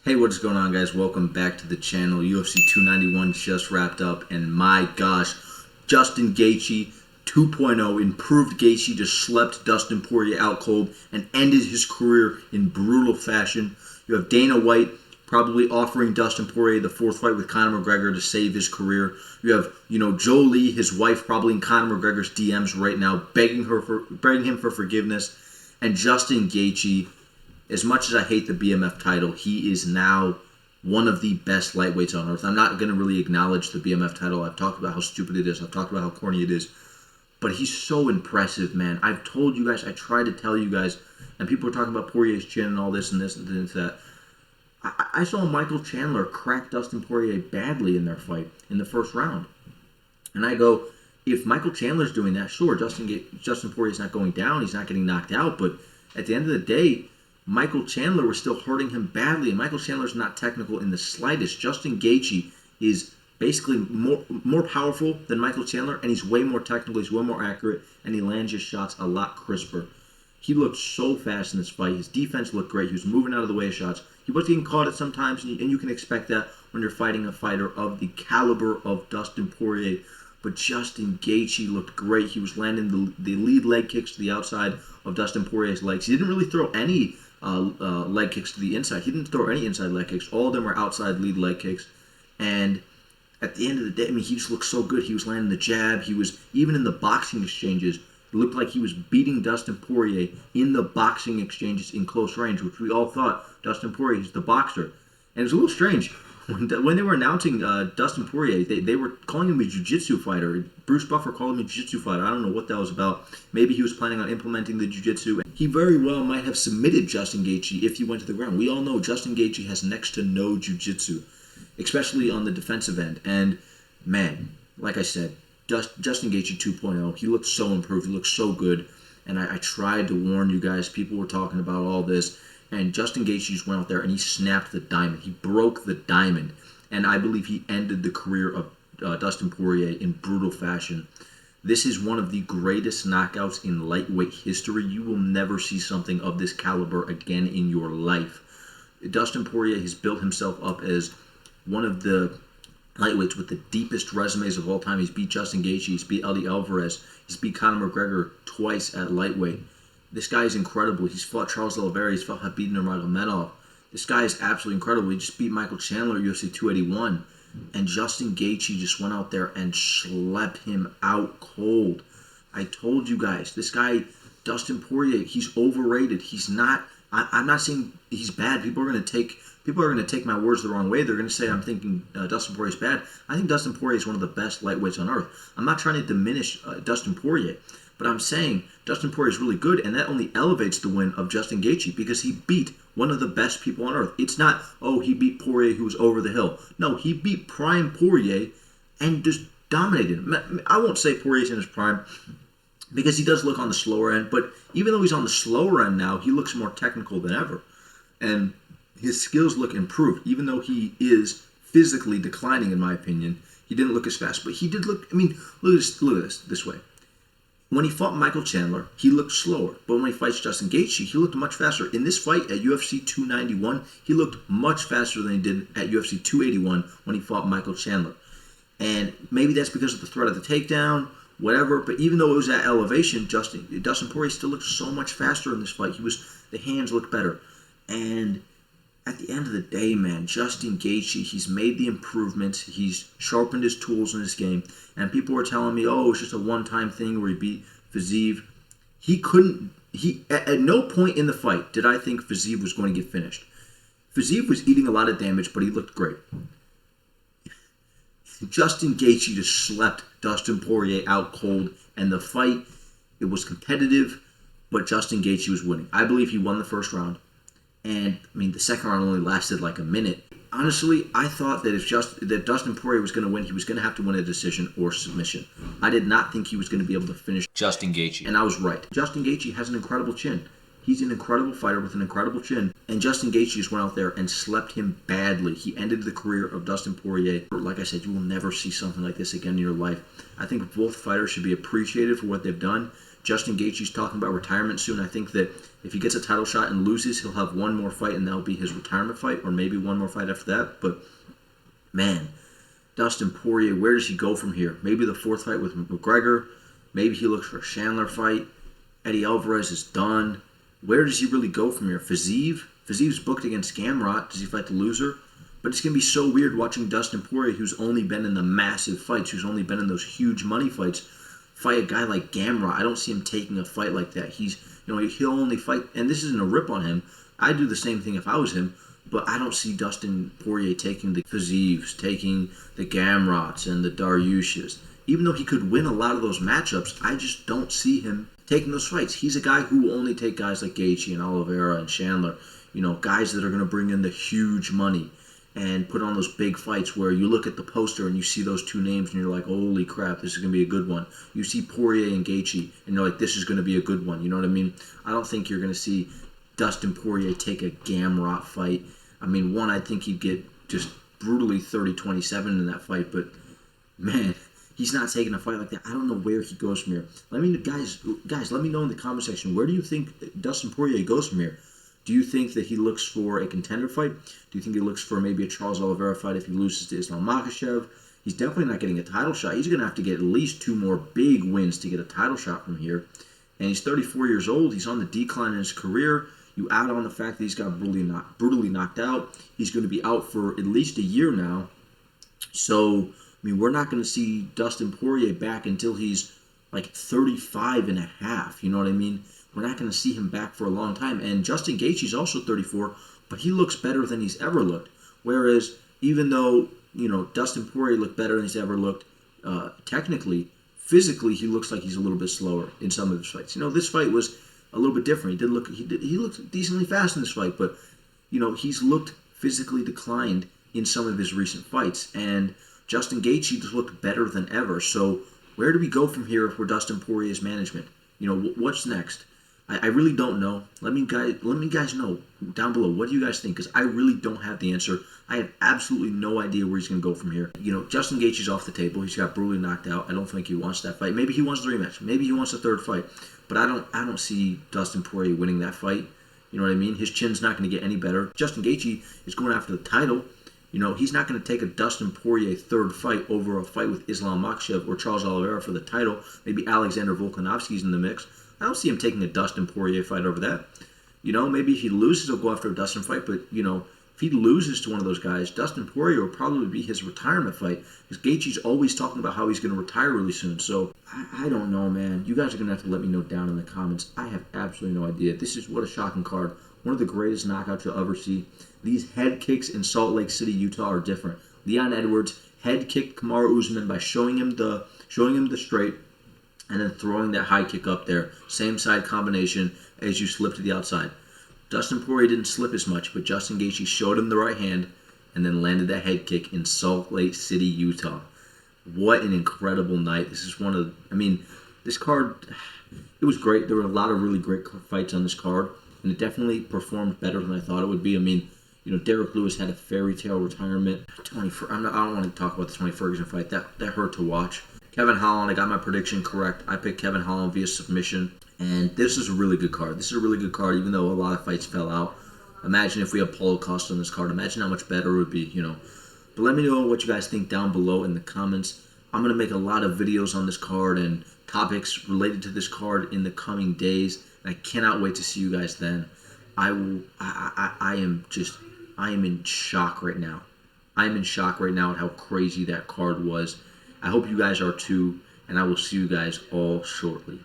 Hey, what's going on, guys? Welcome back to the channel. UFC 291 just wrapped up, and my gosh, Justin Gaethje 2.0 improved. Gaethje just slept Dustin Porier out cold and ended his career in brutal fashion. You have Dana White probably offering Dustin Porier the fourth fight with Conor McGregor to save his career. You have, Jolie, his wife, probably in Conor McGregor's DMs right now, begging him for forgiveness. And Justin Gaethje, as much as I hate the BMF title, he is now one of the best lightweights on earth. I'm not going to really acknowledge the BMF title. I've talked about how stupid it is. I've talked about how corny it is. But he's so impressive, man. I've told you guys, I tried to tell you guys, and people are talking about Poirier's chin and all this and this and that. I saw Michael Chandler crack Dustin Poirier badly in their fight in the first round. And I go, if Michael Chandler's doing that, sure, Dustin Poirier's not going down. He's not getting knocked out. But at the end of the day, Michael Chandler was still hurting him badly, and Michael Chandler's not technical in the slightest. Justin Gaethje is basically more powerful than Michael Chandler, and he's way more technical, he's way more accurate, and he lands his shots a lot crisper. He looked so fast in this fight. His defense looked great. He was moving out of the way of shots. He was getting caught at sometimes, and you can expect that when you're fighting a fighter of the caliber of Dustin Porier. But Justin Gaethje looked great. He was landing the lead leg kicks to the outside of Dustin Poirier's legs. He didn't really throw any leg kicks to the inside. He didn't throw any inside leg kicks. All of them were outside lead leg kicks. And at the end of the day, he just looked so good. He was landing the jab. He was, even in the boxing exchanges, it looked like he was beating Dustin Poirier in the boxing exchanges in close range, which we all thought Dustin Poirier is the boxer. And it was a little strange. When they were announcing Dustin Poirier, they were calling him a jiu-jitsu fighter. Bruce Buffer called him a jiu-jitsu fighter. I don't know what that was about. Maybe he was planning on implementing the jiu-jitsu. He very well might have submitted Justin Gaethje if he went to the ground. We all know Justin Gaethje has next to no jiu-jitsu, especially on the defensive end. And, man, like I said, Justin Gaethje 2.0, he looked so improved. He looked so good. And I tried to warn you guys. People were talking about all this. And Justin Gaethje just went out there and he snapped the diamond. He broke the diamond. And I believe he ended the career of Dustin Porier in brutal fashion. This is one of the greatest knockouts in lightweight history. You will never see something of this caliber again in your life. Dustin Porier has built himself up as one of the lightweights with the deepest resumes of all time. He's beat Justin Gaethje. He's beat Eddie Alvarez. He's beat Conor McGregor twice at lightweight. This guy is incredible. He's fought Charles Oliveira. He's fought Khabib Nurmagomedov. This guy is absolutely incredible. He just beat Michael Chandler at UFC 281. And Justin Gaethje just went out there and slept him out cold. I told you guys, this guy, Dustin Porier, he's overrated. He's not, I'm not saying he's bad. People are going to take my words the wrong way. They're going to say I'm thinking Dustin Poirier is bad. I think Dustin Poirier is one of the best lightweights on earth. I'm not trying to diminish Dustin Poirier. But I'm saying Dustin Poirier is really good, and that only elevates the win of Justin Gaethje because he beat one of the best people on earth. It's not, oh, he beat Poirier who was over the hill. No, he beat prime Poirier and just dominated him. I won't say Poirier's in his prime because he does look on the slower end, but even though he's on the slower end now, he looks more technical than ever. And his skills look improved, even though he is physically declining, in my opinion. He didn't look as fast, but he did look, look at this way. When he fought Michael Chandler, he looked slower. But when he fights Justin Gaethje, he looked much faster. In this fight at UFC 291, he looked much faster than he did at UFC 281 when he fought Michael Chandler. And maybe that's because of the threat of the takedown, whatever. But even though it was at elevation, Dustin Poirier still looked so much faster in this fight. The hands looked better. And at the end of the day, man, Justin Gaethje, he's made the improvements. He's sharpened his tools in his game. And people were telling me, oh, it's just a one-time thing where he beat Fiziev. At no point in the fight did I think Fiziev was going to get finished. Fiziev was eating a lot of damage, but he looked great. Justin Gaethje just slept Dustin Poirier out cold. And the fight, it was competitive, but Justin Gaethje was winning. I believe he won the first round. And, the second round only lasted like a minute. Honestly, I thought that Dustin Poirier was going to win, he was going to have to win a decision or submission. I did not think he was going to be able to finish Justin Gaethje. And I was right. Justin Gaethje has an incredible chin. He's an incredible fighter with an incredible chin. And Justin Gaethje just went out there and slept him badly. He ended the career of Dustin Poirier. Like I said, you will never see something like this again in your life. I think both fighters should be appreciated for what they've done. Justin Gaethje's talking about retirement soon. I think that if he gets a title shot and loses, he'll have one more fight, and that'll be his retirement fight, or maybe one more fight after that. But, man, Dustin Poirier, where does he go from here? Maybe the fourth fight with McGregor. Maybe he looks for a Chandler fight. Eddie Alvarez is done. Where does he really go from here? Fiziev? Fiziev's booked against Gamrot. Does he fight the loser? But it's going to be so weird watching Dustin Poirier, who's only been in the massive fights, who's only been in those huge money fights, fight a guy like Gamrot. I don't see him taking a fight like that. He'll only fight, and this isn't a rip on him. I'd do the same thing if I was him, but I don't see Dustin Poirier taking the Fizievs, taking the Gamrots and the Dariushas. Even though he could win a lot of those matchups, I just don't see him taking those fights. He's a guy who will only take guys like Gaethje and Oliveira and Chandler, guys that are going to bring in the huge money and put on those big fights where you look at the poster and you see those two names and you're like, holy crap, this is going to be a good one. You see Poirier and Gaethje and you're like, this is going to be a good one. You know what I mean? I don't think you're going to see Dustin Poirier take a Gamrot fight. I mean, one, I think he'd get just brutally 30-27 in that fight, but man, he's not taking a fight like that. I don't know where he goes from here. Guys, let me know in the comment section, where do you think Dustin Poirier goes from here? Do you think that he looks for a contender fight? Do you think he looks for maybe a Charles Oliveira fight if he loses to Islam Makhachev? He's definitely not getting a title shot. He's going to have to get at least 2 more big wins to get a title shot from here. And he's 34 years old. He's on the decline in his career. You add on the fact that he's got brutally knocked out. He's going to be out for at least a year now. So, I mean, we're not going to see Dustin Poirier back until he's like 35 and a half. You know what I mean? We're not going to see him back for a long time. And Justin Gaethje's also 34, but he looks better than he's ever looked. Whereas, even though, Dustin Poirier looked better than he's ever looked, technically, physically, he looks like he's a little bit slower in some of his fights. This fight was a little bit different. He looked decently fast in this fight, but, he's looked physically declined in some of his recent fights. And Justin Gaethje just looked better than ever. So, where do we go from here if we're Dustin Poirier's management? What's next? I really don't know. Let me guys know down below. What do you guys think? Because I really don't have the answer. I have absolutely no idea where he's going to go from here. Justin Gaethje's off the table. He's got brutally knocked out. I don't think he wants that fight. Maybe he wants the rematch. Maybe he wants a third fight. But I don't see Dustin Poirier winning that fight. You know what I mean? His chin's not going to get any better. Justin Gaethje is going after the title. He's not going to take a Dustin Poirier third fight over a fight with Islam Makhachev or Charles Oliveira for the title. Maybe Alexander Volkanovski's in the mix. I don't see him taking a Dustin Poirier fight over that. Maybe if he loses, he'll go after a Dustin fight. But, if he loses to one of those guys, Dustin Poirier will probably be his retirement fight. Because Gaethje's always talking about how he's going to retire really soon. So, I don't know, man. You guys are going to have to let me know down in the comments. I have absolutely no idea. What a shocking card. One of the greatest knockouts you'll ever see. These head kicks in Salt Lake City, Utah are different. Leon Edwards head kicked Kamaru Usman by showing him the straight and then throwing that high kick up there. Same side combination as you slip to the outside. Dustin Poirier didn't slip as much, but Justin Gaethje showed him the right hand and then landed that head kick in Salt Lake City, Utah. What an incredible night. This is this card, it was great. There were a lot of really great fights on this card, and it definitely performed better than I thought it would be. Derek Lewis had a fairy tale retirement. I don't want to talk about the Tony Ferguson fight. That hurt to watch. Kevin Holland, I got my prediction correct. I picked Kevin Holland via submission. And this is a really good card. This is a really good card, even though a lot of fights fell out. Imagine if we had Paulo Costa on this card. Imagine how much better it would be, But let me know what you guys think down below in the comments. I'm going to make a lot of videos on this card and topics related to this card in the coming days. And I cannot wait to see you guys then. I am in shock right now. I am in shock right now at how crazy that card was. I hope you guys are too, and I will see you guys all shortly.